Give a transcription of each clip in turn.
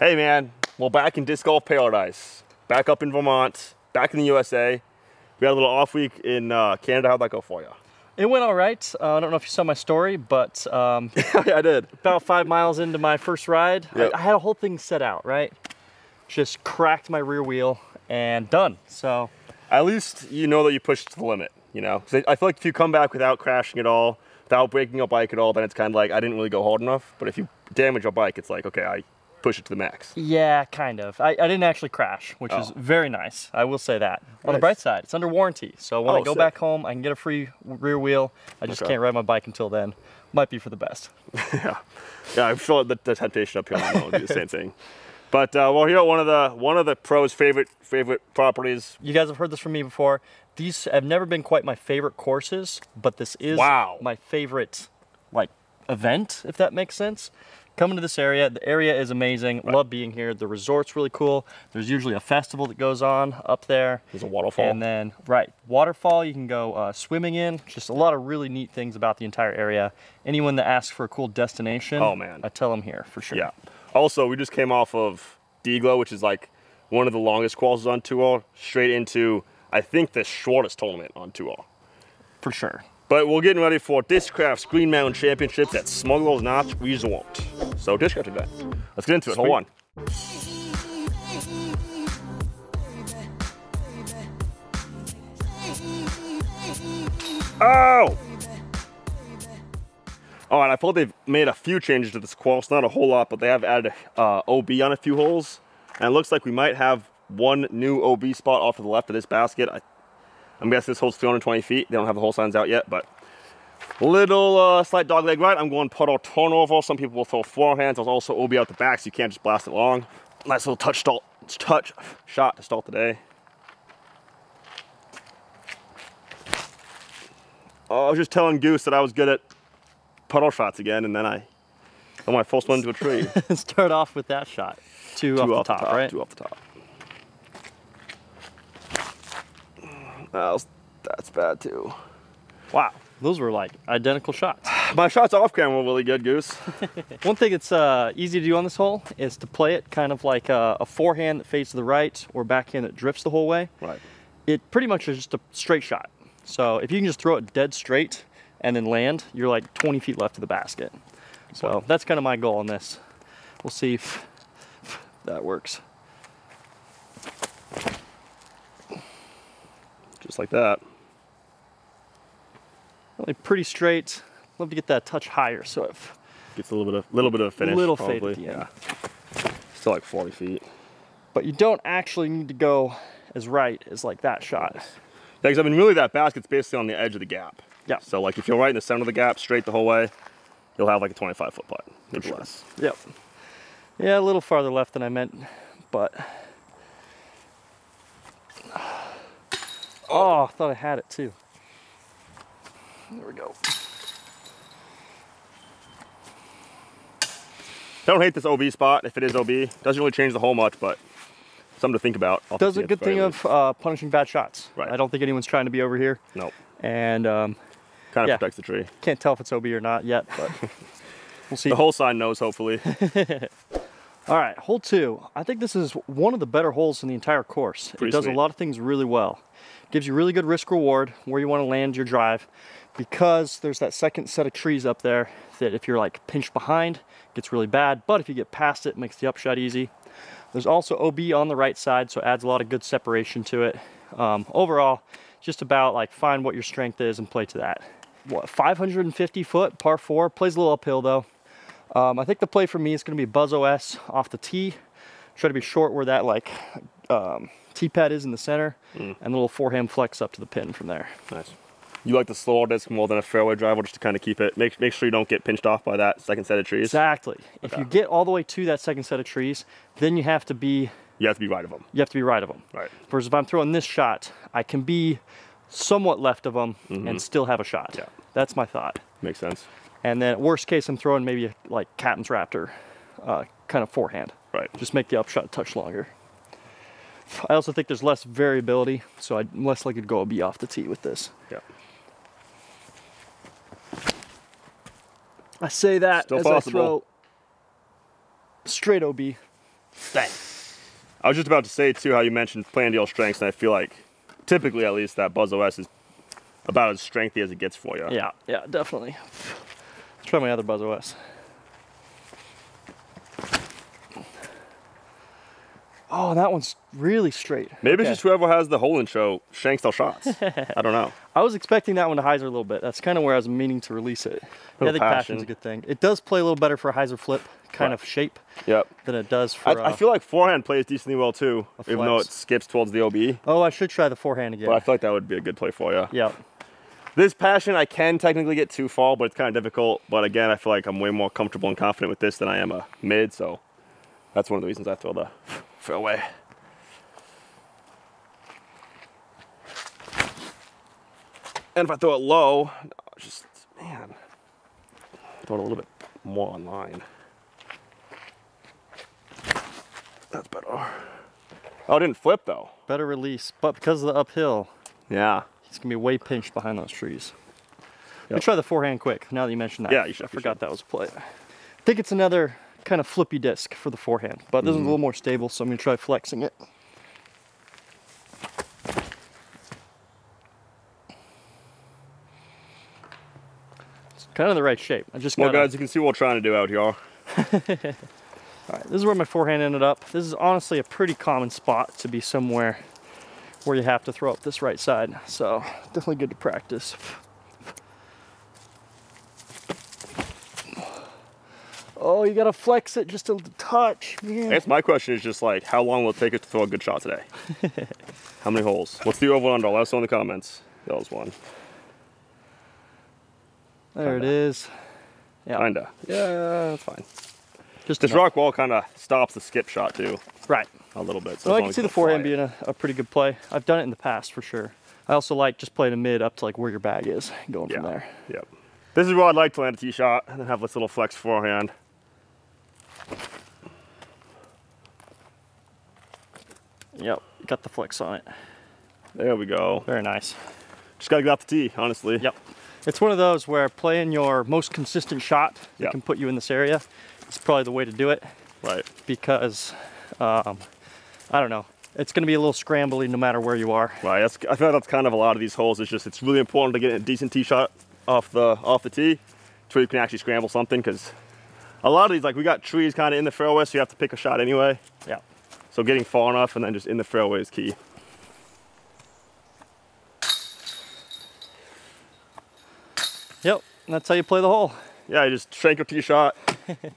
Hey man, well, back in disc golf paradise, back up in Vermont, back in the USA. We had a little off week in Canada. How'd that go for you? It went all right. I don't know if you saw my story, but Yeah, I did. About 5 miles into my first ride, yep. I had a whole thing set out, right? Just cracked my rear wheel and done. So at least you know that you pushed to the limit, you know? 'Cause I feel like if you come back without crashing at all, without breaking your bike at all, then it's kind of like, I didn't really go hard enough. But if you damage your bike, it's like, okay, I push it to the max. Yeah, kind of. I didn't actually crash, which is very nice. I will say that. Nice. On the bright side, it's under warranty. So when I go back home, I can get a free rear wheel. I just can't ride my bike until then. Might be for the best. Yeah, I'm sure the temptation up here would be the same thing. But well, here one of the pros' favorite properties. You guys have heard this from me before. These have never been quite my favorite courses, but this is my favorite event, if that makes sense. Coming to this area, the area is amazing. Love being here. The resort's really cool. There's usually a festival that goes on up there. There's a waterfall. And then, waterfall you can go swimming in. Just a lot of really neat things about the entire area. Anyone that asks for a cool destination, oh man, I tell them here for sure. Yeah. Also, we just came off of D-Glow, which is like one of the longest courses on tour, straight into, I think, the shortest tournament on tour. For sure. But we're getting ready for Discraft's Green Mountain Championships at Smuggler's Notch Resort. So Discraft event. Let's get into it. Hold on. Oh! All right, I thought they've made a few changes to this course. Not a whole lot, but they have added OB on a few holes. And it looks like we might have one new OB spot off to the left of this basket. I'm guessing this hole's 320 feet. They don't have the hole signs out yet, but little slight dog leg right. I'm going putt or turnover. Some people will throw forehands. There's also OB out the back, so you can't just blast it long. Nice little touch shot to start the day. Oh, I was just telling Goose that I was good at putt shots again, and then I got my first one into a tree. Start off with that shot. Two off the top, right? Two off the top. That's bad too. Wow, those were like identical shots. My shots off camera were really good, Goose. One thing that's easy to do on this hole is to play it kind of like a forehand that fades to the right or backhand that drifts the whole way. Right. It pretty much is just a straight shot. So if you can just throw it dead straight and then land, you're like 20 feet left of the basket. So that's kind of my goal on this. We'll see if that works. Just like that. Really pretty straight. Love to get that touch higher, so it gets a little bit of finish. Little fade at the end. Yeah. Still like 40 feet. But you don't actually need to go as right as like that shot. Yeah, because I mean, really, that basket's basically on the edge of the gap. Yeah. So like, if you're right in the center of the gap, straight the whole way, you'll have like a 25-foot putt, maybe less. Yep. Yeah, a little farther left than I meant, but. Oh, I thought I had it too. There we go. Don't hate this OB spot if it is OB. Doesn't really change the hole much, but something to think about. Does a good thing of punishing bad shots. Right. I don't think anyone's trying to be over here. Nope. And kind of protects the tree. Can't tell if it's OB or not yet, but we'll see. The whole sign knows, hopefully. All right, hole 2. I think this is one of the better holes in the entire course. It does a lot of things really well. Gives you really good risk reward where you want to land your drive, because there's that second set of trees up there that if you're like pinched behind, gets really bad, but if you get past it, makes the upshot easy. There's also OB on the right side, so it adds a lot of good separation to it. Overall, just about like find what your strength is and play to that. What, 550 foot, par 4, plays a little uphill though. I think the play for me is going to be Buzz OS off the tee. Try to be short where that like tee pad is in the center, and a little forehand flex up to the pin from there. Nice. You like the slower disc more than a fairway driver, just to kind of keep it, make sure you don't get pinched off by that second set of trees? Exactly. Okay. If you get all the way to that second set of trees, then you have to be... You have to be right of them. You have to be right of them. Right. Whereas if I'm throwing this shot, I can be somewhat left of them and still have a shot. Yeah. That's my thought. Makes sense. And then worst case, I'm throwing maybe a, like Captain's Raptor kind of forehand. Right. Just make the upshot a touch longer. I also think there's less variability, so I'm less likely to go OB off the tee with this. Yeah. I say that Still as possible. I throw straight OB. Dang. I was just about to say too how you mentioned plan deal strengths, and I feel like typically at least that Buzz OS is about as strengthy as it gets for you. Yeah, yeah, definitely. Let's try my other Buzz OS. Oh, that one's really straight. Maybe it's just whoever has the hole in show shanks their shots. I don't know. I was expecting that one to hyzer a little bit. That's kind of where I was meaning to release it. Yeah, I think passion's a good thing. It does play a little better for a hyzer flip kind of shape than it does for... I feel like forehand plays decently well too, even though it skips towards the OB. Oh, I should try the forehand again. But I feel like that would be a good play for you. Yeah. This passion, I can technically get too far, but it's kind of difficult. But again, I feel like I'm way more comfortable and confident with this than I am a mid, so that's one of the reasons I throw the fairway. And if I throw it low, just, man, throw it a little bit more on line. That's better. Oh, it didn't flip though. Better release, but because of the uphill, yeah, he's gonna be way pinched behind those trees. Let me try the forehand quick, now that you mentioned that. Yeah, you should. I forgot that was a play. I think it's another kind of flippy disc for the forehand, but this is a little more stable, so I'm gonna try flexing it. Kind of the right shape. I just well, guys, you can see what we're trying to do out here. All right, this is where my forehand ended up. This is honestly a pretty common spot to be somewhere where you have to throw up this right side. So definitely good to practice. Oh, you gotta flex it just a touch, man. I guess my question is just like, how long will it take us to throw a good shot today? How many holes? What's the over and under? Let us know in the comments. That was one. There it is. Yeah. Kinda. Yeah, that's fine. Just this rock wall kind of stops the skip shot too. Right. A little bit. So well, I can see the forehand being a pretty good play. I've done it in the past for sure. I also like just playing a mid up to like where your bag is, going from there. Yep. This is where I'd like to land a tee shot and then have this little flex forehand. Yep, got the flex on it. There we go. Very nice. Just gotta get off the tee, honestly. Yep. It's one of those where playing your most consistent shot that can put you in this area is probably the way to do it. Right. Because, I don't know, it's going to be a little scrambly no matter where you are. Right. I feel like that's kind of a lot of these holes. It's really important to get a decent tee shot off the tee so you can actually scramble something. Because a lot of these, like we got trees kind of in the fairway, so you have to pick a shot anyway. Yeah. So getting far enough and then just in the fairway is key. Yep, and that's how you play the hole. Yeah, you just shank your tee shot,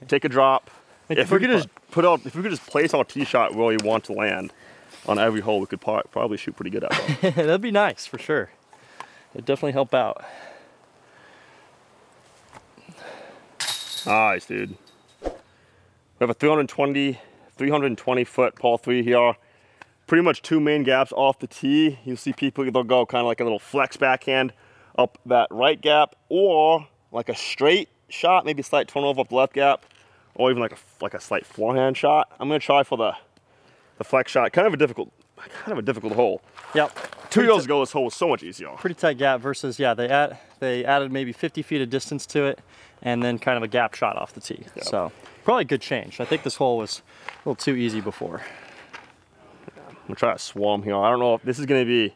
take a drop. If we could just place our tee shot where you want to land on every hole, we could probably shoot pretty good at that. That'd be nice for sure. It'd definitely help out. Nice, dude. We have a 320 foot par 3 here. Pretty much two main gaps off the tee. You'll see people either go kind of like a little flex backhand up that right gap, or like a straight shot, maybe a slight turnover up the left gap, or even like a slight forehand shot. I'm gonna try for the flex shot. Kind of a difficult hole. Yep. 2 years ago, this hole was so much easier. Pretty tight gap versus they added maybe 50 feet of distance to it, and then kind of a gap shot off the tee. Yep. So probably a good change. I think this hole was a little too easy before. Yeah, I'm gonna try a swarm here. I don't know if this is gonna be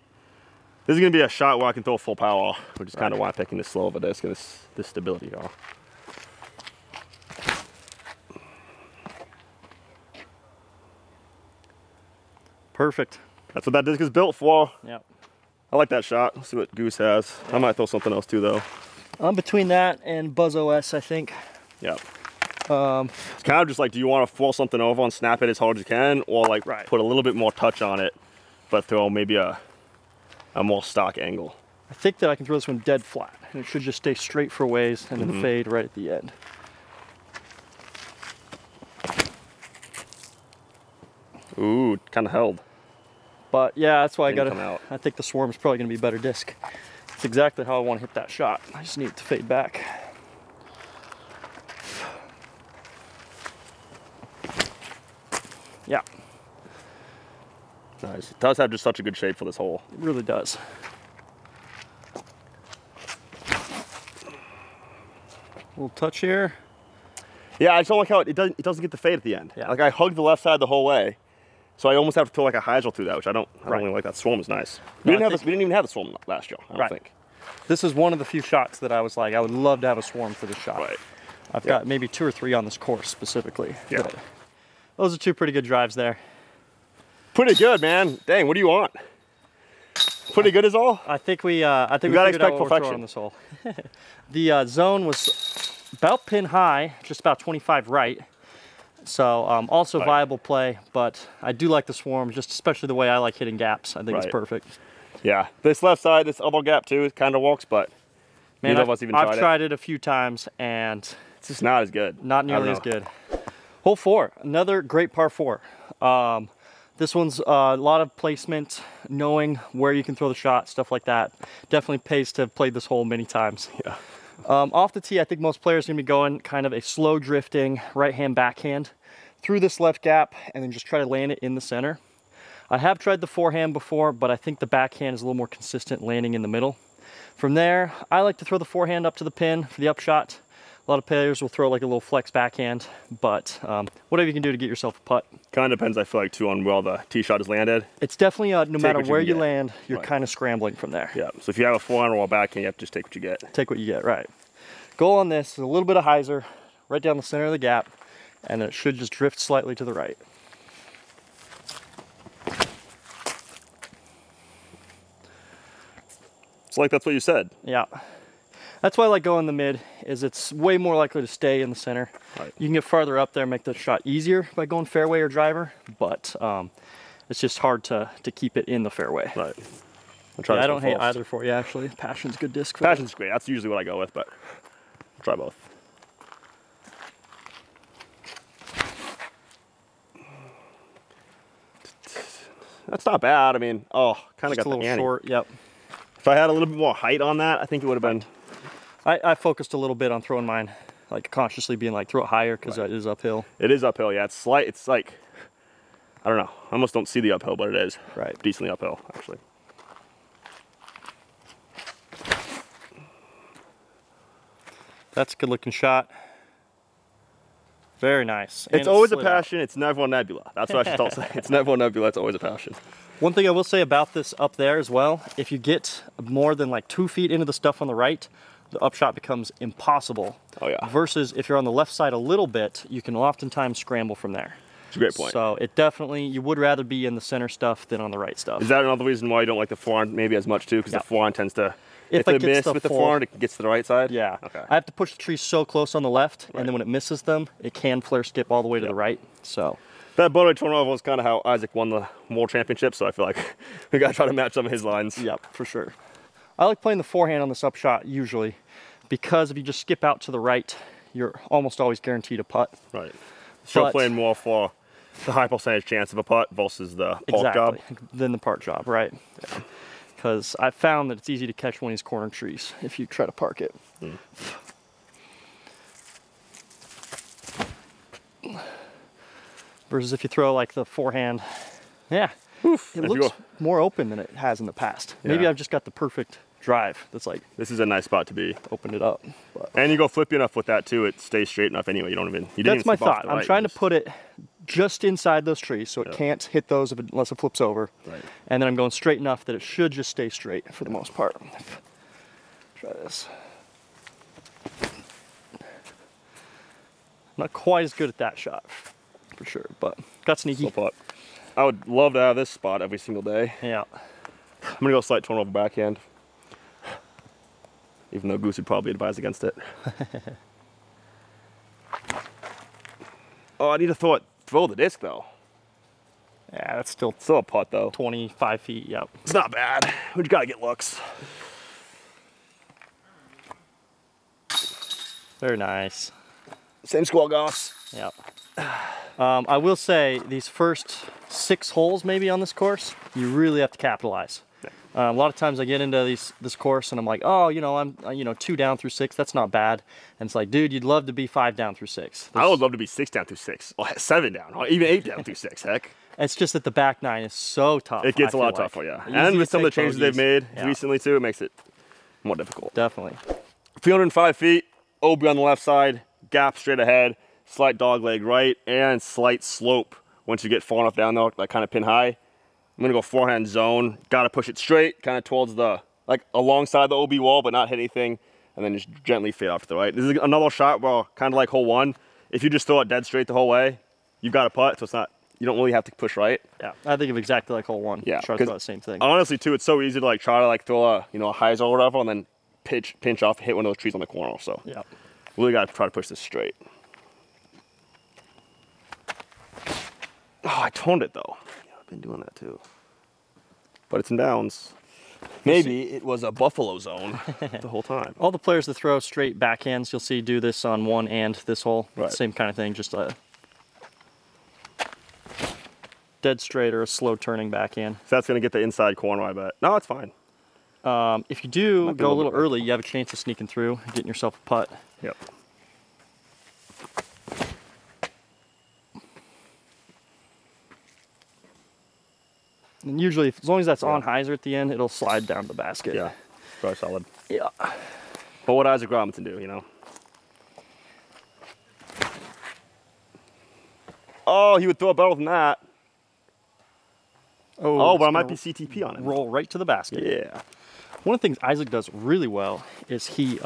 a shot where I can throw full power, which is kind of why I'm picking this slow of a disc and this stability here. Perfect. That's what that disc is built for. Yep. I like that shot. Let's see what Goose has. I might throw something else too, though. I'm between that and Buzz OS, I think. Yep. It's kind of just like, do you want to force something over and snap it as hard as you can, or like put a little bit more touch on it, but throw maybe a more stock angle? I think that I can throw this one dead flat, and it should just stay straight for a ways and then fade right at the end. Ooh, kind of held. But yeah, that's why I think the swarm is probably going to be a better disc. It's exactly how I want to hit that shot. I just need it to fade back. Yeah. Nice. It does have just such a good shape for this hole. It really does. A little touch here. Yeah, I just don't like how it doesn't get the fade at the end. Yeah. Like I hugged the left side the whole way, so I almost have to throw like a hydral through that, which I don't really like. That swarm is nice. We didn't even have the swarm last year. I don't think. This is one of the few shots that I was like, I would love to have a swarm for this shot. Right. I've got maybe 2 or 3 on this course specifically. Yeah. Those are 2 pretty good drives there. Pretty good, man. Dang, what do you want? Pretty good is all? I think we gotta expect perfection on this hole. The zone was about pin high, just about 25 right. So also viable play, but I do like the swarm, just especially the way I like hitting gaps. I think it's perfect. Yeah, this left side, this elbow gap too, it kind of walks, but man, neither of us even I've tried it a few times and it's just not as good. Not nearly as good. Hole 4, another great par 4. This one's a lot of placement, knowing where you can throw the shot, stuff like that. Definitely pays to have played this hole many times. Yeah. Off the tee, I think most players are going to be going kind of a slow drifting right-hand backhand through this left gap and then just try to land it in the center. I have tried the forehand before, but I think the backhand is a little more consistent landing in the middle. From there, I like to throw the forehand up to the pin for the upshot. A lot of players will throw like a little flex backhand, but whatever you can do to get yourself a putt. Kind of depends, I feel like, too, on where the tee shot is landed. It's definitely, no matter where you land, you're kind of scrambling from there. Yeah, so if you have a forehand or a backhand, you have to just take what you get. Take what you get, right. Goal on this is a little bit of hyzer right down the center of the gap, and it should just drift slightly to the right. It's like that's what you said. Yeah. That's why I like going in the mid, is it's way more likely to stay in the center. Right. You can get farther up there and make the shot easier by going fairway or driver, but it's just hard to keep it in the fairway. Right. I don't hate either for you, actually. Passion's good disc. Passion's great. That's usually what I go with, but I'll try both. That's not bad. I mean, kind of got a little the ante. short. Yep. If I had a little bit more height on that, I think it would have been. I focused a little bit on throwing mine, like consciously being like throw it higher because it is uphill. It is uphill, yeah. It's slight. It's like, I don't know. I almost don't see the uphill, but it is. Right. Decently uphill, actually. That's a good looking shot. Very nice. It's always a passion. It's never a nebula. That's what I should say. It's never a nebula. It's always a passion. One thing I will say about this up there as well, if you get more than like 2 feet into the stuff on the right, the upshot becomes impossible. Oh yeah. Versus if you're on the left side a little bit, you can oftentimes scramble from there. It's a great point. So it definitely, you would rather be in the center stuff than on the right stuff. Is that another reason why you don't like the forehand maybe as much too? Because the forehand tends to, if it they miss with the forehand, it gets to the right side? Yeah. Okay. I have to push the trees so close on the left, and then when it misses them, it can flare skip all the way to the right. So that Bodo turnover was kind of how Isaac won the world championship, so I feel like we got to try to match some of his lines. Yep, for sure. I like playing the forehand on this upshot usually, because if you just skip out to the right, you're almost always guaranteed a putt. Right. So playing more for the high percentage chance of a putt versus the park job. Than the park job, right. Because I've found that it's easy to catch one of these corner trees if you try to park it. Versus if you throw like the forehand, it looks more open than it has in the past. Maybe I've just got the perfect drive that's like, this is a nice spot to be. Opened it up. But. And you go flippy enough with that too, it stays straight enough anyway. You don't even, that's my thought. I'm trying to put it just inside those trees so it can't hit those unless it flips over. Right. And then I'm going straight enough that it should just stay straight for the most part. Try this. Not quite as good at that shot, for sure, but got sneaky. Putt. I would love to have this spot every single day. Yeah. I'm gonna go slight turnover backhand. Even though Goose would probably advise against it. I need to throw the disc though. Yeah, that's still a putt though. 25 feet, yep. It's not bad. We just gotta get looks. Very nice. Same squall, Goss. Yep. I will say these first 6 holes maybe on this course, you really have to capitalize. A lot of times I get into this course and I'm like, oh, I'm 2 down through 6. That's not bad. And it's like, dude, you'd love to be 5 down through 6. I would love to be 6 down through 6, or 7 down, or even 8 down through 6. Heck. It's just that the back 9 is so tough. It gets a lot tougher, yeah. And with some of the changes they've made recently too, it makes it more difficult. Definitely. 305 feet, OB on the left side, gap straight ahead. slight dog leg right, and slight slope once you get far enough down there, like kind of pin high. I'm gonna go forehand zone. Gotta push it straight, kind of towards the, like alongside the OB wall, but not hit anything, and then just gently fade off to the right. This is another shot where, kind of like hole 1, if you just throw it dead straight the whole way, you've got a putt, so it's not, you don't really have to push right. Yeah, I think of exactly like hole 1. Yeah, try to throw the same thing. Honestly, too, it's so easy to like try to like throw a, you know, a hyzer or whatever, and then pinch off, hit one of those trees on the corner. So yeah, really got to try to push this straight. Oh, I toned it though. Yeah, I've been doing that too. But it's in bounds. Maybe it was a buffalo zone the whole time. All the players that throw straight backhands, you'll see do this on 1 and this hole. Right. Same kind of thing, just a dead straight or a slow turning backhand. So that's going to get the inside corner, I bet. No, it's fine. If you do go a little early, you have a chance of sneaking through and getting yourself a putt. Yep. And usually, as long as that's on hyzer at the end, it'll slide down the basket. Yeah, very solid. Yeah. But what Isaac Robinson do, you know? Oh, he would throw it better than that. Oh, but I might be CTP on it. Roll right to the basket. Yeah. One of the things Isaac does really well is he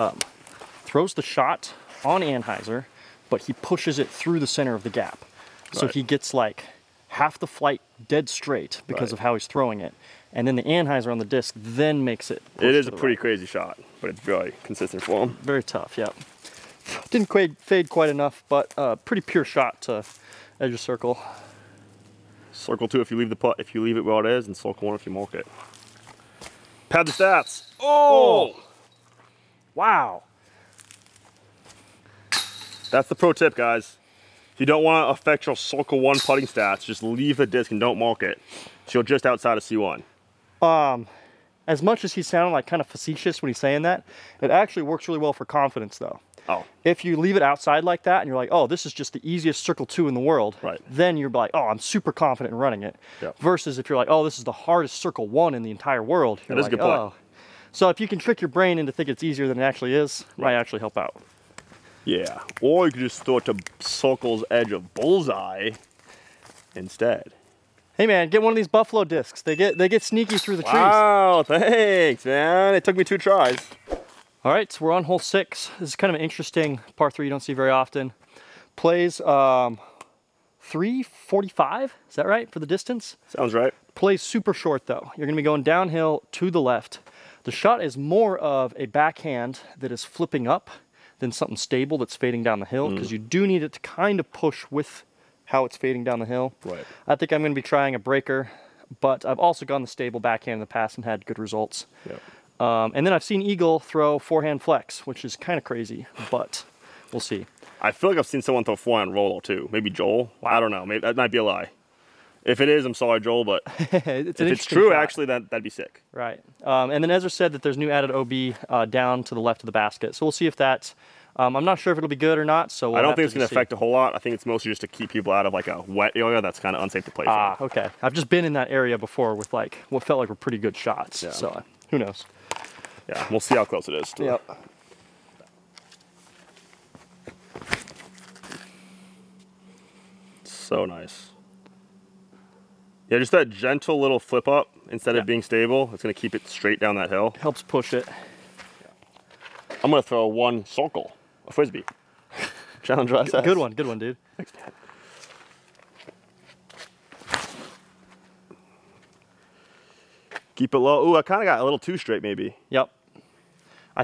throws the shot on anhyzer, but he pushes it through the center of the gap. So he gets like half the flight dead straight because of how he's throwing it. And then the anhyzer on the disc then makes it. It is a pretty crazy shot, but it's very consistent for him. Very tough, yeah. Didn't fade quite enough, but pretty pure shot to edge of circle. Circle 2 if you leave the putt, if you leave it where it is, and circle 1 if you mark it. Pad the stats. Oh! Wow. That's the pro tip, guys. If you don't want to affect your circle 1 putting stats, just leave the disc and don't mark it. So you're just outside of C1. As much as he sounded like kind of facetious when he's saying that, it actually works really well for confidence though. Oh. If you leave it outside like that and you're like, oh, this is just the easiest circle 2 in the world, then you're like, oh, I'm super confident in running it. Yep. Versus if you're like, oh, this is the hardest circle 1 in the entire world, you're like, oh. So if you can trick your brain into thinking it's easier than it actually is, it might actually help out. Yeah, or you could just throw it to circle's edge of bullseye instead. Hey man, get one of these buffalo discs. They get sneaky through the trees. Wow, thanks, man. It took me 2 tries. All right, so we're on hole 6. This is kind of an interesting par 3 you don't see very often. Plays 345, is that right, for the distance? Sounds right. Plays super short though. You're gonna be going downhill to the left. The shot is more of a backhand that is flipping up than something stable that's fading down the hill, because you do need it to kind of push with how it's fading down the hill. Right. I think I'm gonna be trying a breaker, but I've also gone the stable backhand in the past and had good results. Yep. And then I've seen Eagle throw forehand flex, which is kind of crazy, but we'll see. I feel like I've seen someone throw forehand roller too. Maybe Joel. I don't know. Maybe that might be a lie. If it is, I'm sorry, Joel, but if it's true, shot. Actually, that'd be sick. Right. And then Ezra said that there's new added OB down to the left of the basket. So we'll see if that's, I'm not sure if it'll be good or not. So we'll I don't think it's going to affect a whole lot. I think it's mostly just to keep people out of like a wet area that's kind of unsafe to play for. Okay. I've just been in that area before with like what felt like were pretty good shots. Yeah. So who knows? Yeah, we'll see how close it is. Yep. So nice. Yeah, just that gentle little flip up instead of being stable. It's going to keep it straight down that hill. Helps push it. I'm going to throw 1 circle, a frisbee. Challenge SS. Good one, dude. Thanks, man. Keep it low. Ooh, I kind of got a little too straight maybe. Yep.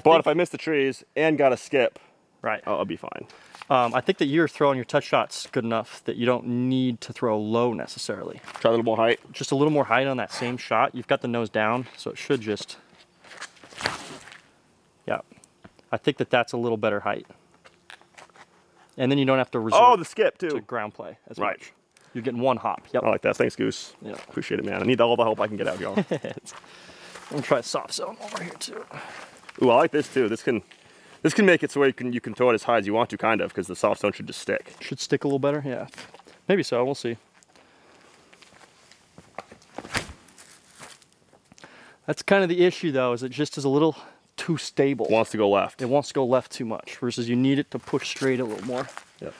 But if I miss the trees and got a skip, right, I'll be fine. I think that you're throwing your touch shots good enough that you don't need to throw low necessarily. Try a little more height. Just a little more height on that same shot. You've got the nose down, so it should just, yeah. I think that that's a little better height. And then you don't have to resort the skip too. to ground play as much. You're getting 1 hop. Yep. I like that. Thanks, Goose. Yeah. Appreciate it, man. I need all the help I can get out here. I'm gonna try a soft zone over here too. Ooh, I like this too. This can make it so you can throw it as high as you want to, kind of, because the soft zone should just stick. Should stick a little better, yeah. Maybe so. We'll see. That's kind of the issue, though, is it just is a little too stable. Wants to go left. It wants to go left too much, versus you need it to push straight a little more. Yep.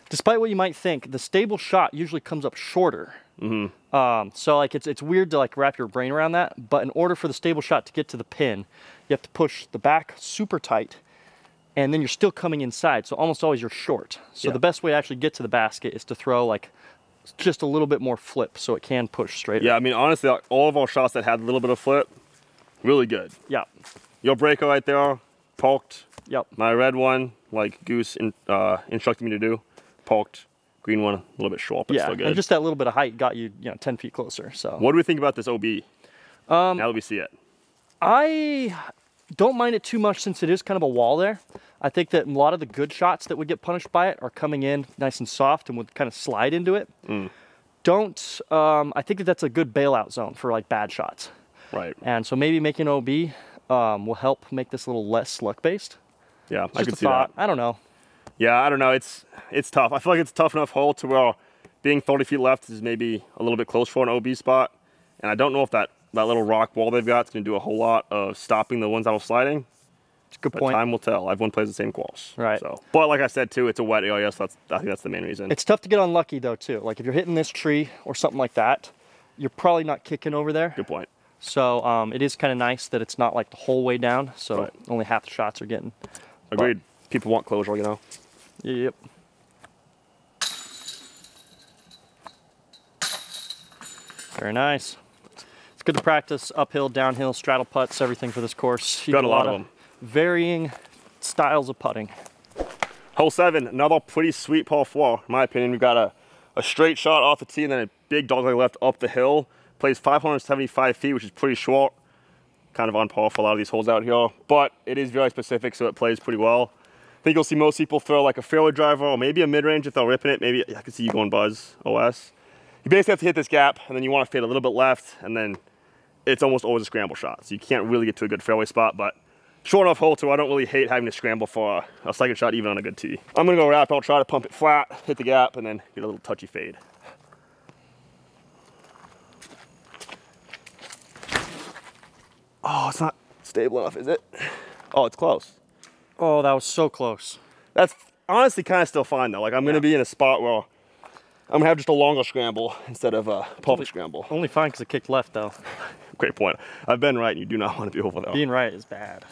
despite what you might think, the stable shot usually comes up shorter. So like it's weird to like wrap your brain around that, but in order for the stable shot to get to the pin, you have to push the back super tight, and then you're still coming inside, so almost always you're short. So the best way to actually get to the basket is to throw like just a little bit more flip so it can push straighter. Yeah, I mean, honestly, all of our shots that had a little bit of flip, really good. Yeah. Your breaker right there, poked. Yep. My red one, like Goose instructed me to do, poked. Green one, a little bit short, but still good. And just that little bit of height got you, 10 feet closer. So. What do we think about this OB? Now that we see it. I don't mind it too much since it is kind of a wall there. I think that a lot of the good shots that would get punished by it are coming in nice and soft and would kind of slide into it. I think that that's a good bailout zone for like bad shots. Right. And so maybe making OB will help make this a little less luck-based. Yeah, Just I could see thought. that. I don't know. Yeah, I don't know. It's tough. I feel like it's a tough enough hole to where being 30 feet left is maybe a little bit close for an OB spot. And I don't know if that little rock wall they've got is going to do a whole lot of stopping the ones that are sliding. It's a good point. Time will tell. Everyone plays the same course. Right. So, but like I said too, it's a wet area, so I think that's the main reason. It's tough to get unlucky though too. Like if you're hitting this tree or something like that, you're probably not kicking over there. Good point. So it is kind of nice that it's not like the whole way down. So only half the shots are getting. Agreed. People want closure, you know. Yep. Very nice. It's good to practice uphill, downhill, straddle putts, everything for this course. You got a lot of them. Varying styles of putting. Hole 7, another pretty sweet par 4, in my opinion. We've got a straight shot off the tee and then a big dogleg left up the hill. Plays 575 feet, which is pretty short. Kind of on par for a lot of these holes out here. But it is very specific, so it plays pretty well. I think you'll see most people throw like a fairway driver or maybe a mid-range if they're ripping it. Maybe I can see you going Buzz OS. You basically have to hit this gap, and then you want to fade a little bit left, and then it's almost always a scramble shot. So you can't really get to a good fairway spot, but short enough hole too. I don't really hate having to scramble for a second shot even on a good tee. I'm gonna go wrap. I'll try to pump it flat, hit the gap, and then get a little touchy fade. Oh, it's not stable enough, is it? Oh, it's close. Oh, that was so close. That's honestly kind of still fine though. Like I'm gonna be in a spot where I'm gonna have just a longer scramble instead of a perfect scramble. Only fine because it kicked left though. Great point. I've been right and you do not want to be over there. Being right is bad.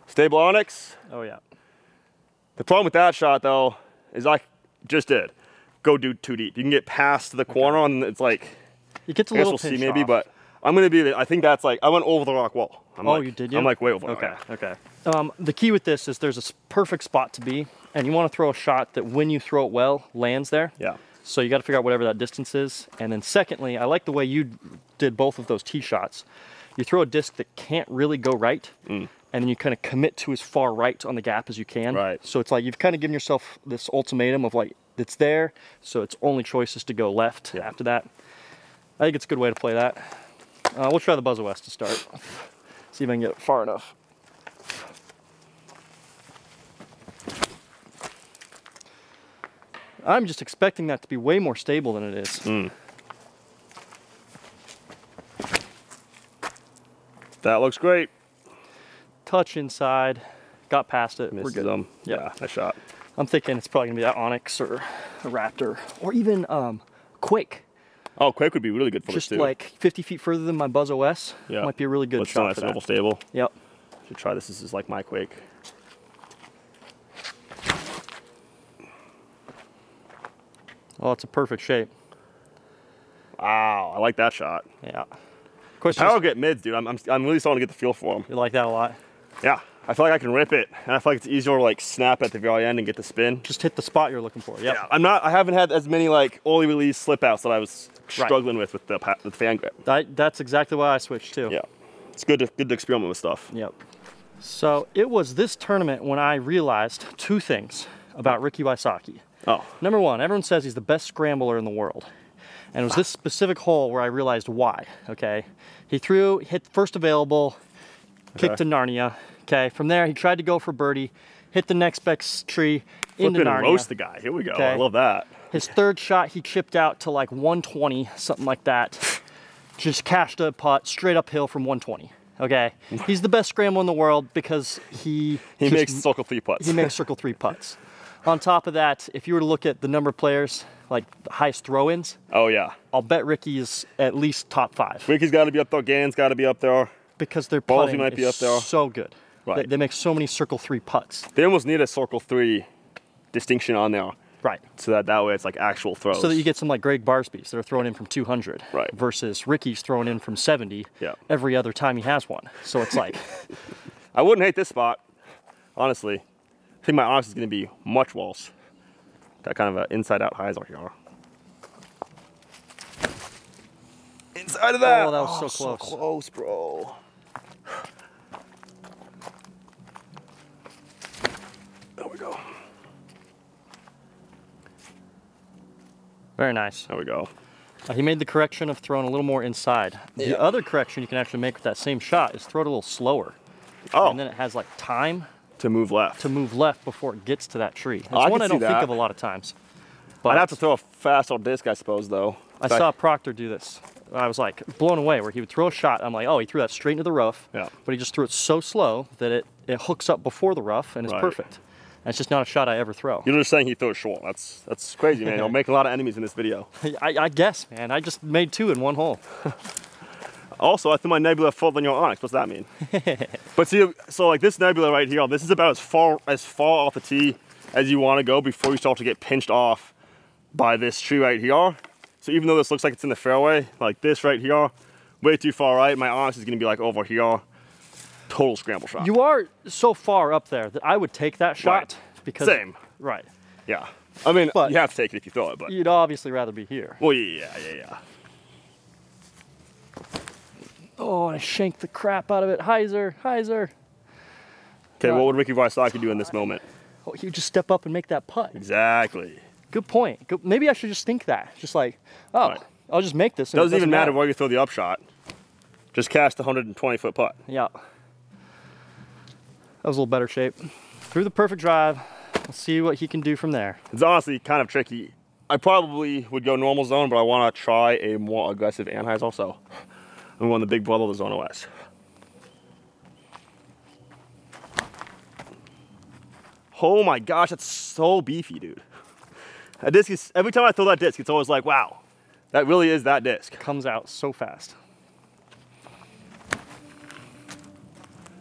Stable onyx. Oh yeah. The problem with that shot though is I just did go too deep. You can get past the corner and it's like it gets a I guess little we'll see pinch maybe, off. but I'm gonna be. I think that's like I went over the rock wall. You did? I'm like way over. Okay. Okay. The key with this is there's a perfect spot to be, and you want to throw a shot that when you throw it well lands there. Yeah. So you got to figure out whatever that distance is, and then secondly, I like the way you did both of those tee shots. You throw a disc that can't really go right, and then you kind of commit to as far right on the gap as you can. Right. So it's like you've kind of given yourself this ultimatum of like it's there, so its only choice is to go left after that. I think it's a good way to play that. We'll try the Buzz OS to start. See if I can get it far enough. I'm just expecting that to be way more stable than it is. That looks great. Touch inside, got past it. Misses We're good. Yeah, nice shot. I'm thinking it's probably gonna be that Onyx or a Raptor or even Quake. Oh, Quake would be really good for this Just too. like 50 feet further than my Buzz OS. Yeah. Might be a really good Still shot nice for and that. double stable. Yep. Should try this. This is like my Quake. Oh, it's a perfect shape. Wow, I like that shot. Yeah. Of course, Power get mids, dude. I'm really starting to get the feel for them. you like that a lot. Yeah, I feel like I can rip it, and I feel like it's easier to like snap at the very end and get the spin. Just hit the spot you're looking for. Yep. Yeah, I haven't had as many like early release slip outs that I was struggling with the fan grip. That's exactly why I switched too. Yeah, it's good to experiment with stuff. Yep. So it was this tournament when I realized two things about Ricky Wysocki. Oh. Number one, everyone says he's the best scrambler in the world. And it was this specific hole where I realized why, okay? He hit first available, kicked to Narnia, okay? From there, he tried to go for birdie, hit the next best tree into Narnia. And roast the guy, here we go, Okay. I love that. His third shot, he chipped out to like 120, something like that. Just cashed a putt straight uphill from 120, Okay, he's the best scramble in the world because he makes circle 3 putts. He makes circle 3 putts. On top of that, if you were to look at the number of players, like the highest throw-ins, oh yeah, I'll bet Ricky is at least top 5. Ricky's got to be up there. Gannon's got to be up there. Because their putting might be up there. So good. Right. They make so many circle 3 putts. They almost need a circle 3 distinction on there. Right. So that way it's like actual throws. So that you get some like Greg Barsby's that are throwing in from 200. Right. Versus Ricky's throwing in from 70 every other time he has one. So it's like... I wouldn't hate this spot, honestly. I think my onyx is going to be much worse. Got kind of an inside-out hyzer here. Inside of that! Oh, that was so close. So close, bro. There we go. Very nice. There we go. He made the correction of throwing a little more inside. The other correction you can actually make with that same shot is throw it a little slower. Oh. And then it has like time to move left. To move left before it gets to that tree. That's one I don't think of a lot of times. But I'd have to throw a faster disc, I suppose, though. I saw Proctor do this. I was like blown away where he would throw a shot. I'm like, oh, he threw that straight into the rough. Yeah. But he just threw it so slow that it hooks up before the rough and is perfect. And it's just not a shot I ever throw. You're just saying he throws short. That's crazy, man. You'll make a lot of enemies in this video. I guess, man. I just made 2 in one hole. Also, I threw my nebula further than your onyx. What's that mean? But see, so like this nebula right here, this is about as far off the tee as you want to go before you start to get pinched off by this tree right here. So even though this looks like it's in the fairway, like this right here, way too far right, my onyx is going to be like over here. Total scramble shot. You are so far up there that I would take that shot because same. Right. Yeah. I mean, you have to take it if you throw it, but you'd obviously rather be here. Well, yeah. Oh, I shanked the crap out of it. Hyzer. Okay, what would Ricky Wysocki do in this moment? Oh, he would just step up and make that putt. Exactly. Good point. Maybe I should just think that. Just like, oh, I'll just make this. Doesn't even matter where you throw the upshot. Just cast a 120-foot putt. Yeah. That was a little better shape. Threw the perfect drive. Let's see what he can do from there. It's honestly kind of tricky. I probably would go normal zone, but I want to try a more aggressive Anheuser also. I'm going the big brother of the Zone OS. Oh my gosh, that's so beefy, dude. That disc is, every time I throw that disc, it's always like, wow, that really is that disc. Comes out so fast.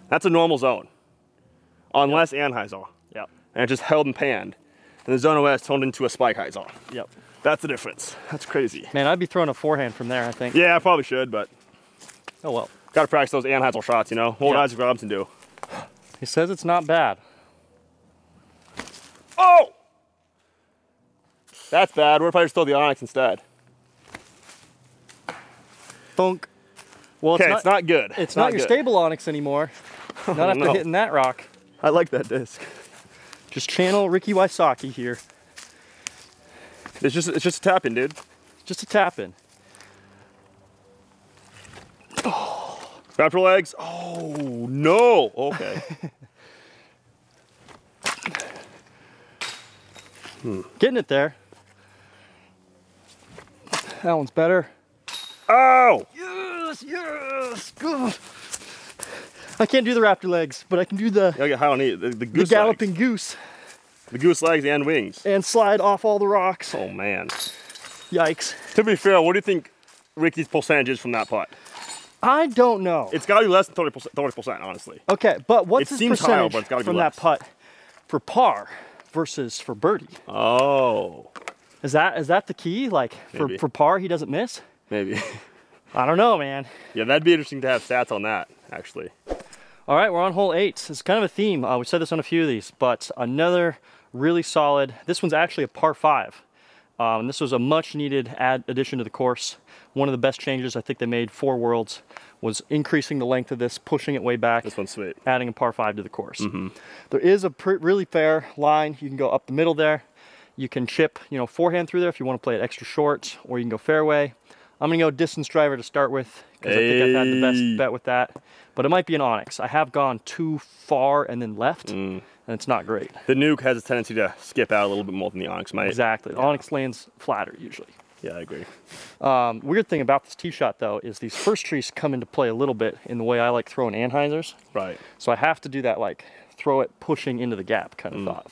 That's a normal zone. On less Anheuser. Yep. And it just held and panned. And the Zone OS turned into a spike hyzer. Yep. That's the difference. That's crazy. Man, I'd be throwing a forehand from there, I think. Yeah, I probably should, but oh well. Got to practice those Anheuser shots, you know? What would Isaac Robinson do? He says it's not bad. Oh! That's bad. What if I just throw the Onyx instead? Thunk. Well, it's not good. It's not your stable Onyx anymore. Not after hitting that rock. I like that disc. Just channel Ricky Wysocki here. It's just a tap in, dude. Just a tap in. Oh. Raptor legs. Oh no. Okay. Getting it there. That one's better. Oh! Yes! Good. I can't do the raptor legs, but I can do the goose galloping legs. goose. The goose legs and wings. And slide off all the rocks. Oh man. Yikes. To be fair, what do you think Ricky's percentage is from that putt? I don't know. It's got to be less than 30%, honestly. Okay, but what's his percentage higher, but it's gotta be from less. that putt for par versus for birdie? Oh. Is that the key? Like for par, he doesn't miss? Maybe. I don't know, man. Yeah, that'd be interesting to have stats on that, actually. All right, we're on hole 8. It's kind of a theme. We said this on a few of these, but another really solid. This one's actually a par 5. And this was a much needed addition to the course. One of the best changes I think they made for Worlds was increasing the length of this, pushing it way back. This one's sweet. Adding a par 5 to the course. There is a really fair line. You can go up the middle there. You can chip, forehand through there if you want to play it extra short, or you can go fairway. I'm gonna go distance driver to start with, because I think I've had the best bet with that. But it might be an Onyx. I have gone too far and then left, and it's not great. The NUKE has a tendency to skip out a little bit more than the Onyx might. Exactly. The Onyx lands flatter usually. Yeah, I agree. Weird thing about this tee shot though is these first trees come into play a little bit in the way I like throwing Anheisers. Right. So I have to do that like throw it pushing into the gap kind of thought.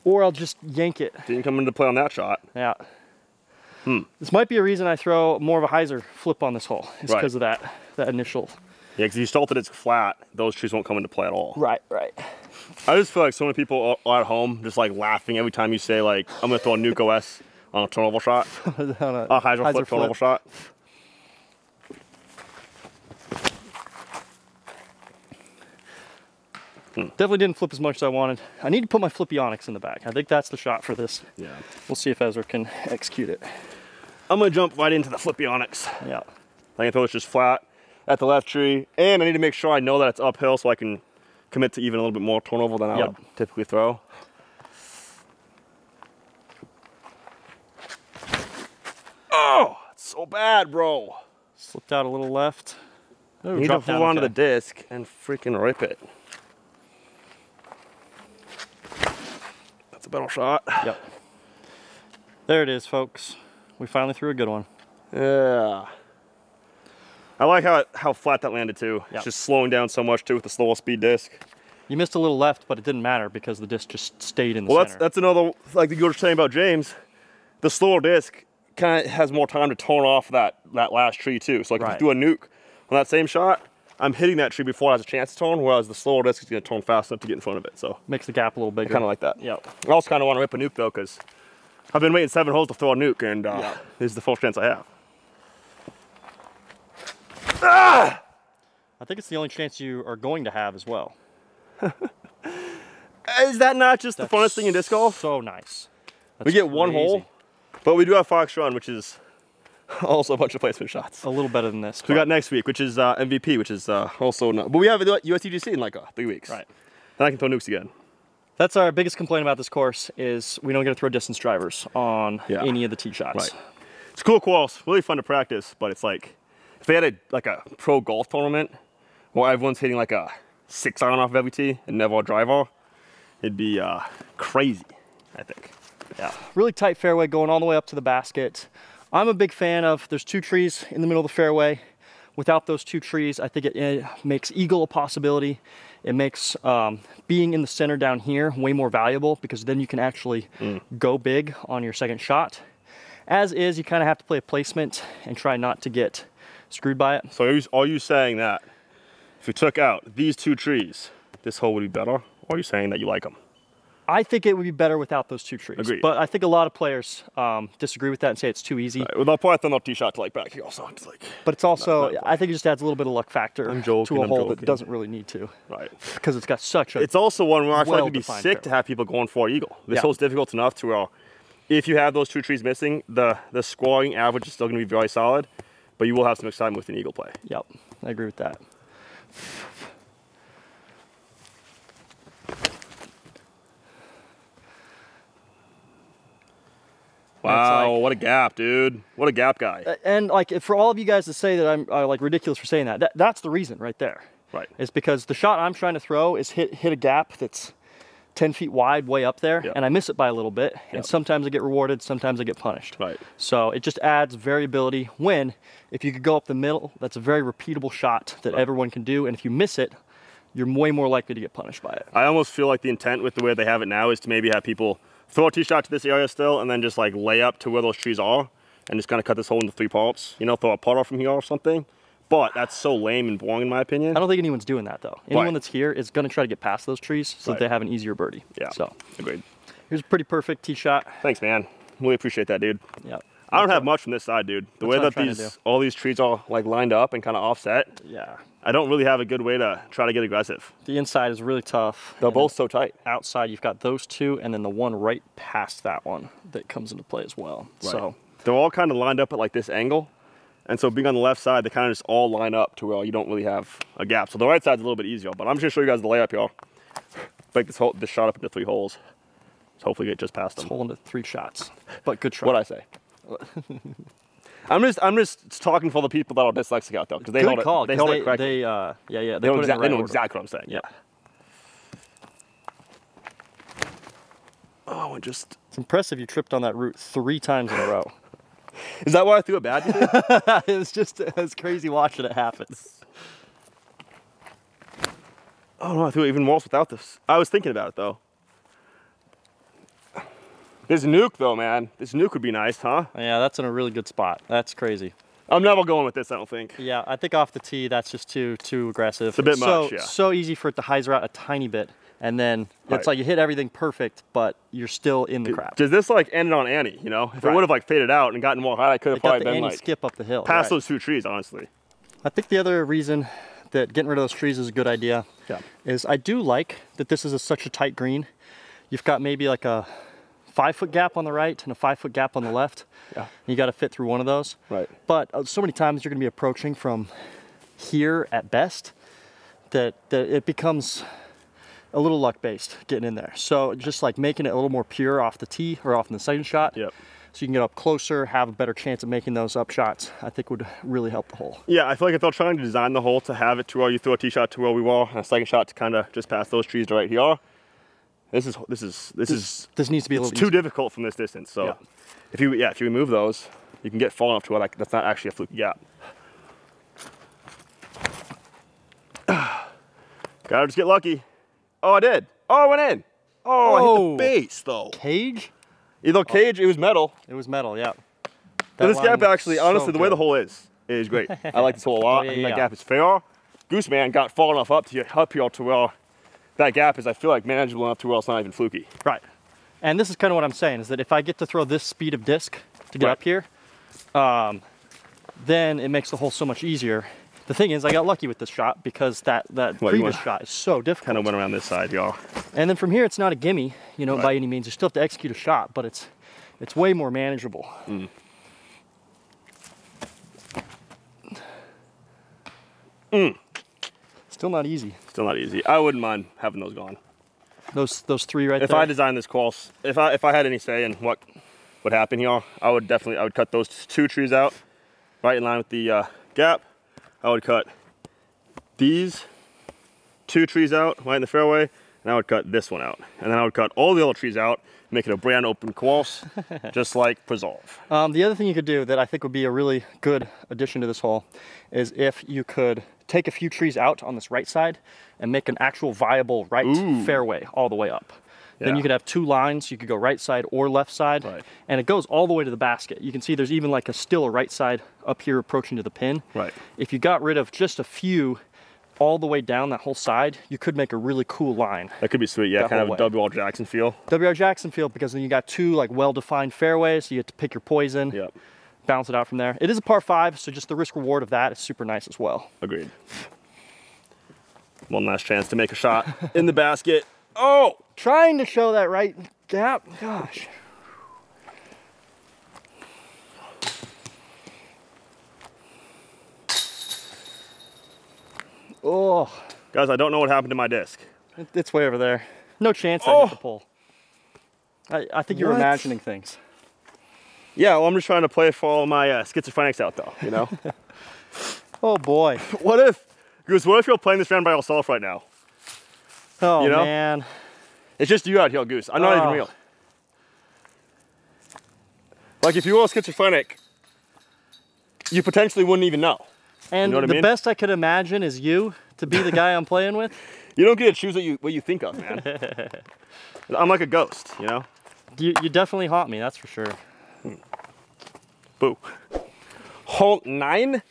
Or I'll just yank it. Didn't come into play on that shot. Yeah. This might be a reason I throw more of a hyzer flip on this hole. It's because of that initial. Yeah, because you salted it's flat, those trees won't come into play at all. Right, right. I just feel like so many people are at home just like laughing every time you say like, I'm gonna throw a NUKE OS on a turnover shot. On a hyzer flip turnover shot. Definitely didn't flip as much as I wanted. I need to put my Flippyonics in the back. I think that's the shot for this. Yeah. We'll see if Ezra can execute it. I'm gonna jump right into the Flippyonics. Yeah. I can throw it just flat at the left tree, and I need to make sure I know that it's uphill so I can commit to even a little bit more turnover than I would typically throw. Oh, it's so bad, bro. Slipped out a little left. You need to hold onto the disc and freaking rip it. That's a better shot. Yep. There it is, folks. We finally threw a good one. Yeah. I like how flat that landed too. It's just slowing down so much too with the slower speed disc. You missed a little left, but it didn't matter because the disc just stayed in the center. Well, that's another, like you were saying about James, the slower disc kind of has more time to tone off that last tree too. So like if you do a NUKE on that same shot, I'm hitting that tree before it has a chance to tone, whereas the slower disc is going to tone fast enough to get in front of it. So makes the gap a little bigger. I kind of like that. Yep. I also kind of want to rip a NUKE though, because I've been waiting 7 holes to throw a NUKE, and this is the first chance I have. Ah! I think it's the only chance you are going to have as well. Is that not just the funnest thing in disc golf? So nice. We get one hole, but we do have Fox Run, which is also a bunch of placement shots. A little better than this. So we got next week, which is MVP, which is also not. But we have USDGC in like 3 weeks. Right. Then I can throw NUKEs again. That's our biggest complaint about this course is we don't get to throw distance drivers on any of the tee shots. Right. It's a cool course, really fun to practice, but it's like if they had a pro golf tournament where everyone's hitting like a 6-iron off of every tee and never a driver, it'd be crazy, I think. Yeah, really tight fairway going all the way up to the basket. I'm a big fan of, there's 2 trees in the middle of the fairway. Without those 2 trees, I think it makes eagle a possibility. It makes being in the center down here way more valuable because then you can actually go big on your second shot. As is, you kind of have to play a placement and try not to get screwed by it. So are you saying that if you took out these 2 trees, this hole would be better? Or are you saying that you like them? I think it would be better without those 2 trees. Agreed. But I think a lot of players disagree with that and say it's too easy. Right. Well, they'll probably throw no tee shot to like back here also. It's like, but it's also, I think it just adds a little bit of luck factor to a hole that doesn't really need to. Right. Because it's got such a It's also one where I feel like it'd be sick fairway to have people going for eagle. This hole's difficult enough to where if you have those 2 trees missing, the scoring average is still going to be very solid, but you will have some excitement with an eagle play. Yep, I agree with that. Wow, what a gap, dude. What a gap guy. And like for all of you guys to say that I'm like ridiculous for saying that, that's the reason right there. Right. It's because the shot I'm trying to throw is hit a gap that's 10 feet wide way up there, and I miss it by a little bit, and sometimes I get rewarded, sometimes I get punished. Right. So it just adds variability when, if you could go up the middle, that's a very repeatable shot that everyone can do, and if you miss it, you're way more likely to get punished by it. I almost feel like the intent with the way they have it now is to maybe have people throw a tee shot to this area still, and then just like lay up to where those trees are, and just kind of cut this hole into 3 parts. You know, throw a putter from here or something. But that's so lame and boring in my opinion. I don't think anyone's doing that though. Anyone that's here is going to try to get past those trees so that they have an easier birdie. Yeah, so agreed. Here's a pretty perfect tee shot. Thanks, man. Really appreciate that, dude. Yeah. I don't have much from this side, dude. The way that all these trees are like lined up and kind of offset. Yeah. I don't really have a good way to try to get aggressive. The inside is really tough. They're both so tight. Outside, you've got those 2, and then the one right past that one that comes into play as well. Right. So they're all kind of lined up at like this angle. And so being on the left side, they kind of just all line up to where you don't really have a gap. So the right side's a little bit easier, but I'm just gonna show you guys the layup here. Break this shot up into 3 holes. So hopefully get just past them. Hole into 3 shots, but good try. What'd I say? I'm just talking for the people that are dyslexic out there because they hold it correctly. They know exactly what I'm saying. Yeah. Oh, that one just... It's impressive you tripped on that root 3 times in a row. Is that why I threw it bad, you think? It was crazy watching it happen. Oh no, I threw it even worse without this. I was thinking about it though. This NUKE though, man. This NUKE would be nice, huh? Yeah, that's in a really good spot. That's crazy. I'm never going with this, I don't think. Yeah, I think off the tee, that's just too aggressive. It's a bit much, yeah. So easy for it to hyzer out a tiny bit. And then it's like you hit everything perfect, but you're still in the crap. Does this like ended on Annie, you know? If it would have like faded out and gotten more high, I could have probably been like skip up the hill. Past those 2 trees, honestly. I think the other reason that getting rid of those trees is a good idea is I do like that this is such a tight green. You've got maybe like a 5-foot gap on the right and a 5-foot gap on the left. Yeah. You got to fit through one of those. Right. But so many times you're going to be approaching from here at best that it becomes a little luck based getting in there. So just like making it a little more pure off the tee or off in the second shot. Yep. So you can get up closer, have a better chance of making those up shots, I think would really help the hole. Yeah, I feel like if they're trying to design the hole to have it to where you throw a tee shot to where we were, and a second shot to kind of just past those trees right here, this needs to be a little too difficult from this distance. So if you remove those, you can get far enough to where like that's not actually a fluky gap. Gotta just get lucky. Oh, I did. Oh, I went in. Oh, I hit the base though. Cage? Either cage, it was metal. It was metal, yeah. But this gap actually, honestly, the way the hole is great. I like this hole a lot. I think that gap is fair. Goose man got far enough up here to where that gap is, I feel like, manageable enough to where it's not even fluky. Right. And this is kind of what I'm saying, is that if I get to throw this speed of disc to get up here, then it makes the hole so much easier. The thing is, I got lucky with this shot because that previous shot is so difficult. Kind of went around this side, y'all. And then from here, it's not a gimme, you know, by any means. You still have to execute a shot, but it's way more manageable. Still not easy. Still not easy. I wouldn't mind having those gone. Those 3 right there. If I designed this course, if I had any say in what would happen here, I would cut those 2 trees out, right in line with the gap. I would cut these 2 trees out right in the fairway, and I would cut this one out. And then I would cut all the other trees out, make it a brand open course, just like Preserve. The other thing you could do that I think would be a really good addition to this hole is if you could take a few trees out on this right side and make an actual viable fairway all the way up. Then you could have 2 lines. You could go right side or left side, and it goes all the way to the basket. You can see there's even like still a right side up here approaching to the pin. Right. If you got rid of just a few all the way down that whole side, you could make a really cool line. That could be sweet, yeah, kind of a W.R. Jackson feel. W.R. Jackson feel, because then you got 2 like well-defined fairways, so you have to pick your poison, bounce it out from there. It is a par 5, so just the risk reward of that is super nice as well. Agreed. One last chance to make a shot in the basket. Oh! Trying to show that right gap. Gosh. Oh. Guys, I don't know what happened to my disc. It's way over there. No chance I hit the pole. I think you're imagining things. Yeah, well, I'm just trying to play for all my schizophrenics out though, you know? Oh boy. What if, Goose, what if you're playing this round by yourself right now? Oh, you know? Man. It's just you out here, Goose. I'm not even real. Like, if you were schizophrenic, you potentially wouldn't even know. And you know what I mean? Best I could imagine is you to be the guy I'm playing with. You don't get to choose what you think of, man. I'm like a ghost, you know? You definitely haunt me, that's for sure. Boo. Hole 9,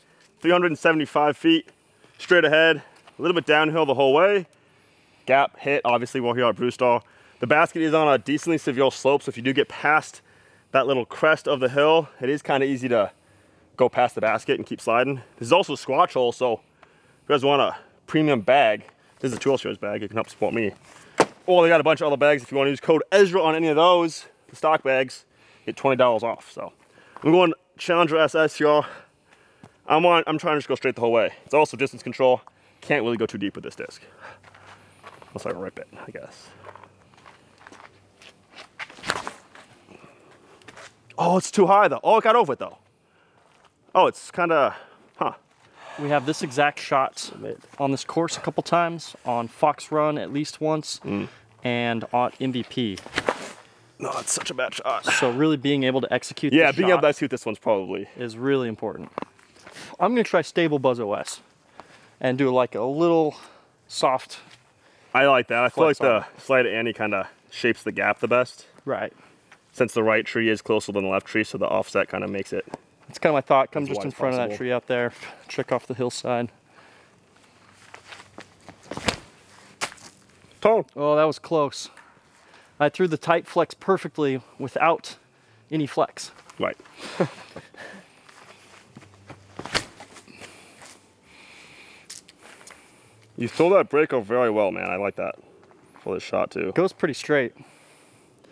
375 feet, straight ahead, a little bit downhill the whole way. Gap hit, obviously we're here at BREWSTER. The basket is on a decently severe slope, so if you do get past that little crest of the hill, it is kind of easy to go past the basket and keep sliding. This is also a Squatch hole, so if you guys want a premium bag, this is a Tool Shares bag, it can help support me. Or they got a bunch of other bags. If you want to use code Ezra on any of those, the stock bags, get $20 off. So I'm going Challenger SS here. I'm trying to just go straight the whole way. It's also distance control. Can't really go too deep with this disc. Unless I rip it, I guess. Oh, it's too high though. Oh, it got over it though. Oh, it's kind of, We have this exact shot on this course a couple times, on Fox Run at least once, and on MVP. No, it's such a bad shot. So really being able to execute yeah, being able to execute this one's probably is really important. I'm gonna try stable Buzz OS and do like a little soft. I like that. I feel like the slide Annie kind of shapes the gap the best. Right. Since the right tree is closer than the left tree, so the offset kind of makes it. That's kind of my thought. Come just in front of that tree out there, trick off the hillside. Tone. Oh, that was close. I threw the tight flex perfectly without any flex. Right. You throw that break over very well, man. I like that for this shot too. Goes pretty straight.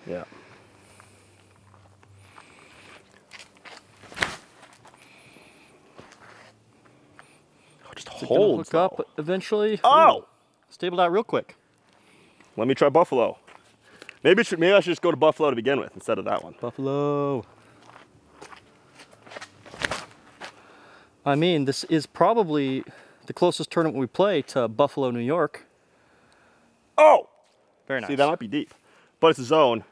Yeah. Oh, just holds. Hook up eventually. Oh! Ooh. Stabled out real quick. Let me try Buffalo. Maybe I should just go to Buffalo to begin with instead of that one. Buffalo. I mean, this is probably the closest tournament we play to Buffalo, New York. Oh! Very nice. See, that might be deep, but it's a zone.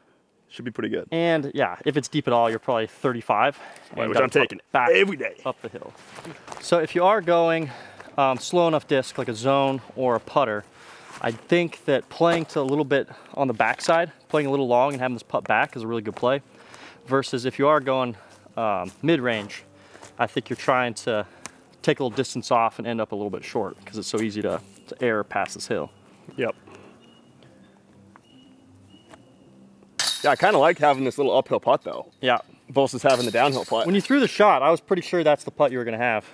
Should be pretty good. And yeah, if it's deep at all, you're probably 35. Right, which I'm taking back every day. Up the hill. So if you are going slow enough disc, like a zone or a putter, I think that playing to a little bit on the backside, playing a little long and having this putt back is a really good play. Versus if you are going mid-range, I think you're trying to take a little distance off and end up a little bit short because it's so easy to air past this hill. Yep. Yeah, I kind of like having this little uphill putt though. Yeah. Versus having the downhill putt. When you threw the shot, I was pretty sure that's the putt you were going to have.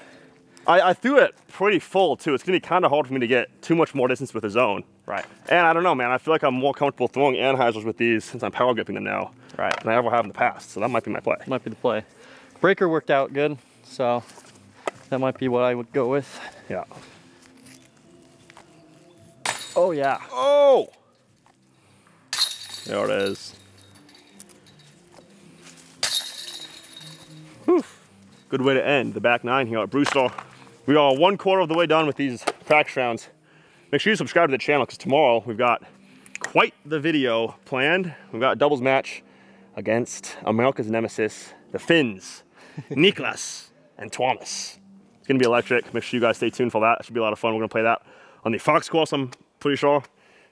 I threw it pretty full too. It's going to be kind of hard for me to get too much more distance with the zone. Right. And I don't know, man. I feel like I'm more comfortable throwing anhydrous with these since I'm power gripping them now. Right. Than I ever have in the past. So that might be my play. Might be the play. Breaker worked out good, so that might be what I would go with. Yeah. Oh yeah. Oh! There it is. Whew. Good way to end the back nine here at BREWSTER. We are 1/4 of the way done with these practice rounds. Make sure you subscribe to the channel because tomorrow we've got quite the video planned. We've got a doubles match against America's nemesis, the Finns, Niklas and Thomas. It's gonna be electric. Make sure you guys stay tuned for that. It should be a lot of fun. We're gonna play that on the Fox course, I'm pretty sure.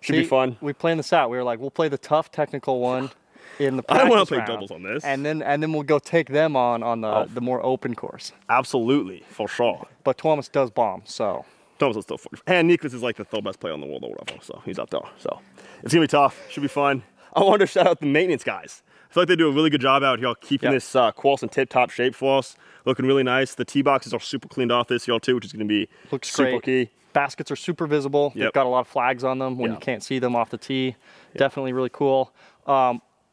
Should be fun. We planned this out. We were like, we'll play the tough technical one in the practice I want to play round, doubles on this. and then we'll go take them on the more open course. Absolutely, for sure. But Thomas does bomb, so. Thomas is still 40. And Niklas is like the third best player in the world or whatever, so he's up there. So it's gonna be tough. Should be fun. I wanted to shout out the maintenance guys. I feel like they do a really good job out here keeping this course in tip-top shape for us. Looking really nice. The tee boxes are super cleaned off this year too, which is gonna be super key. Baskets are super visible. They've got a lot of flags on them when you can't see them off the tee. Definitely really cool.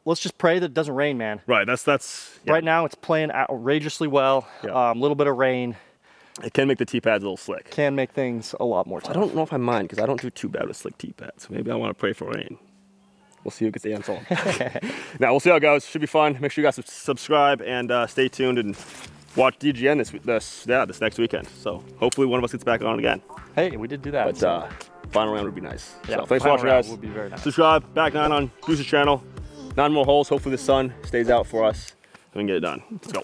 Let's just pray that it doesn't rain, man. Right, that's right now it's playing outrageously well. A little bit of rain. It can make the tee pads a little slick. Can make things a lot more tough. I don't know if I mind because I don't do too bad with slick tee pads. So maybe I want to pray for rain. We'll see who gets the answer on. Now we'll see how it goes. Should be fun. Make sure you guys subscribe and stay tuned and watch DGN this next weekend. So hopefully one of us gets back on again. Hey, we did do that. But final round would be nice. Yeah, so thanks for watching, guys. Would be very nice. Subscribe. Back 9 on Goose's channel. 9 more holes. Hopefully the sun stays out for us and we can get it done. Let's go.